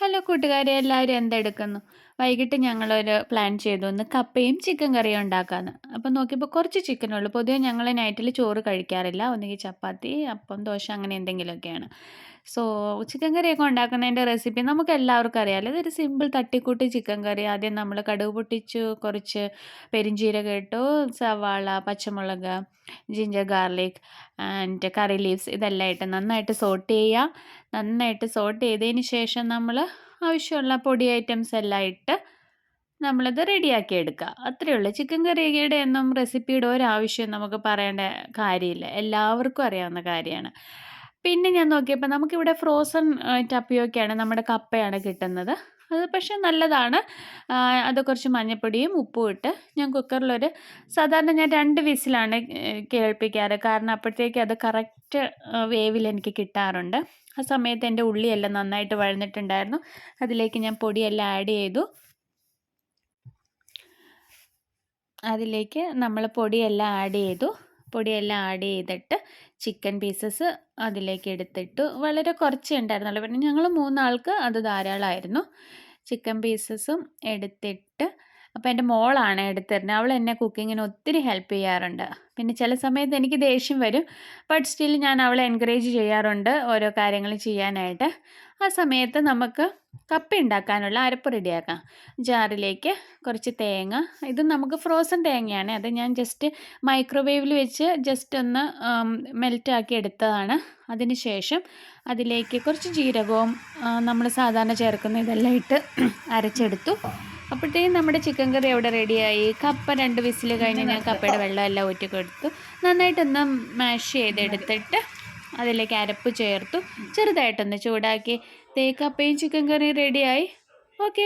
Hello കൂട്ടുകാരെ, എല്ലാവരും എന്തെടുക്കുന്നു? വൈകിട്ട് ഞങ്ങളൊരു പ്ലാൻ ചെയ്തു ഒന്ന് കപ്പയും ചിക്കൻ കറിയും ഉണ്ടാക്കാമെന്ന്. അപ്പം നോക്കിയപ്പോൾ കുറച്ച് ചിക്കനുള്ളൂ. പൊതുവെ ഞങ്ങൾ നൈറ്റിൽ ചോറ് കഴിക്കാറില്ല. ഒന്നുകിൽ ചപ്പാത്തി, അപ്പം, ദോശ അങ്ങനെ എന്തെങ്കിലുമൊക്കെയാണ്. സോ ചിക്കൻ കറിയൊക്കെ ഉണ്ടാക്കുന്നതിൻ്റെ റെസിപ്പി നമുക്ക് എല്ലാവർക്കും അറിയാമല്ലോ. ഇതൊരു സിമ്പിൾ തട്ടിക്കൂട്ടി ചിക്കൻ കറി. ആദ്യം നമ്മൾ കടുക് പൊട്ടിച്ചു, കുറച്ച് പെരിഞ്ചീരകം ഇട്ടു, സവാള, പച്ചമുളക്, ginger garlic and curry leaves ഇതെല്ലാം ഇട്ട് നന്നായിട്ട് സോട്ട് ചെയ്യുക. നന്നായിട്ട് സോട്ട് ചെയ്തതിന് ശേഷം നമ്മൾ ആവശ്യമുള്ള പൊടി ഐറ്റംസ് എല്ലാം ഇട്ട് നമ്മളത് റെഡിയാക്കി എടുക്കുക. അത്രയേ ഉള്ളൂ. ചിക്കൻ കറിയുടെ ഒന്നും റെസിപ്പിയുടെ ഒരാവശ്യം നമുക്ക് പറയേണ്ട കാര്യമില്ല. എല്ലാവർക്കും അറിയാവുന്ന കാര്യമാണ്. പിന്നെ ഞാൻ നോക്കിയപ്പോൾ നമുക്കിവിടെ ഫ്രോസൺ ടപ്പിയോക്കയാണ്, നമ്മുടെ കപ്പയാണ് കിട്ടുന്നത്. അത് പക്ഷേ നല്ലതാണ്. അത് കുറച്ച് മഞ്ഞൾപ്പൊടിയും ഉപ്പും ഇട്ട് ഞാൻ കുക്കറിലൊരു സാധാരണ ഞാൻ 2 വിസിലാണ് കേൾപ്പിക്കാറ്. കാരണം അപ്പോഴത്തേക്ക് അത് കറക്റ്റ് വേവിൽ എനിക്ക് കിട്ടാറുണ്ട്. ആ സമയത്ത് എൻ്റെ ഉള്ളിയെല്ലാം നന്നായിട്ട് വഴന്നിട്ടുണ്ടായിരുന്നു. അതിലേക്ക് ഞാൻ പൊടിയെല്ലാം ആഡ് ചെയ്തു. അതിലേക്ക് നമ്മൾ പൊടിയെല്ലാം ആഡ് ചെയ്തിട്ട് ചിക്കൻ പീസസ് അതിലേക്ക് എടുത്തിട്ടു. വളരെ കുറച്ചേ ഉണ്ടായിരുന്നുള്ളൂ. പിന്നെ ഞങ്ങൾ 3 ആൾക്ക് അത് ധാരാളമായിരുന്നു. ചിക്കൻ പീസസും എടുത്തിട്ട്, അപ്പോൾ എൻ്റെ മോളാണ് എടുത്തിരുന്നത്. അവൾ എന്നെ കുക്കിങ്ങിന് ഒത്തിരി ഹെൽപ്പ് ചെയ്യാറുണ്ട്. പിന്നെ ചില സമയത്ത് എനിക്ക് ദേഷ്യം വരും. ബട്ട് സ്റ്റിൽ ഞാൻ അവളെ എൻകറേജ് ചെയ്യാറുണ്ട് ഓരോ കാര്യങ്ങൾ ചെയ്യാനായിട്ട്. ആ സമയത്ത് നമുക്ക് കപ്പ ഉണ്ടാക്കാനുള്ള അരപ്പ് റെഡിയാക്കാം. ജാറിലേക്ക് കുറച്ച് തേങ്ങ, ഇത് നമുക്ക് ഫ്രോസൺ തേങ്ങയാണ്. അത് ഞാൻ ജസ്റ്റ് മൈക്രോവേവിൽ വെച്ച് ജസ്റ്റ് ഒന്ന് മെൽറ്റാക്കി എടുത്തതാണ്. അതിന് ശേഷം അതിലേക്ക് കുറച്ച് ജീരകവും നമ്മൾ സാധാരണ ചേർക്കുന്ന ഇതെല്ലാം ഇട്ട് അരച്ചെടുത്തു. അപ്പോഴത്തേക്കും നമ്മുടെ ചിക്കൻ കറി അവിടെ റെഡിയായി. കപ്പ 2 വിസിൽ കഴിഞ്ഞ് ഞാൻ കപ്പയുടെ വെള്ളമെല്ലാം ഊറ്റിക്കൊടുത്തു. നന്നായിട്ടൊന്ന് മാഷ് ചെയ്തെടുത്തിട്ട് അതിലേക്ക് അരപ്പ് ചേർത്തു. ചെറുതായിട്ടൊന്ന് ചൂടാക്കി. കപ്പയും ചിക്കൻ കറിയും റെഡിയായി. ഓക്കെ.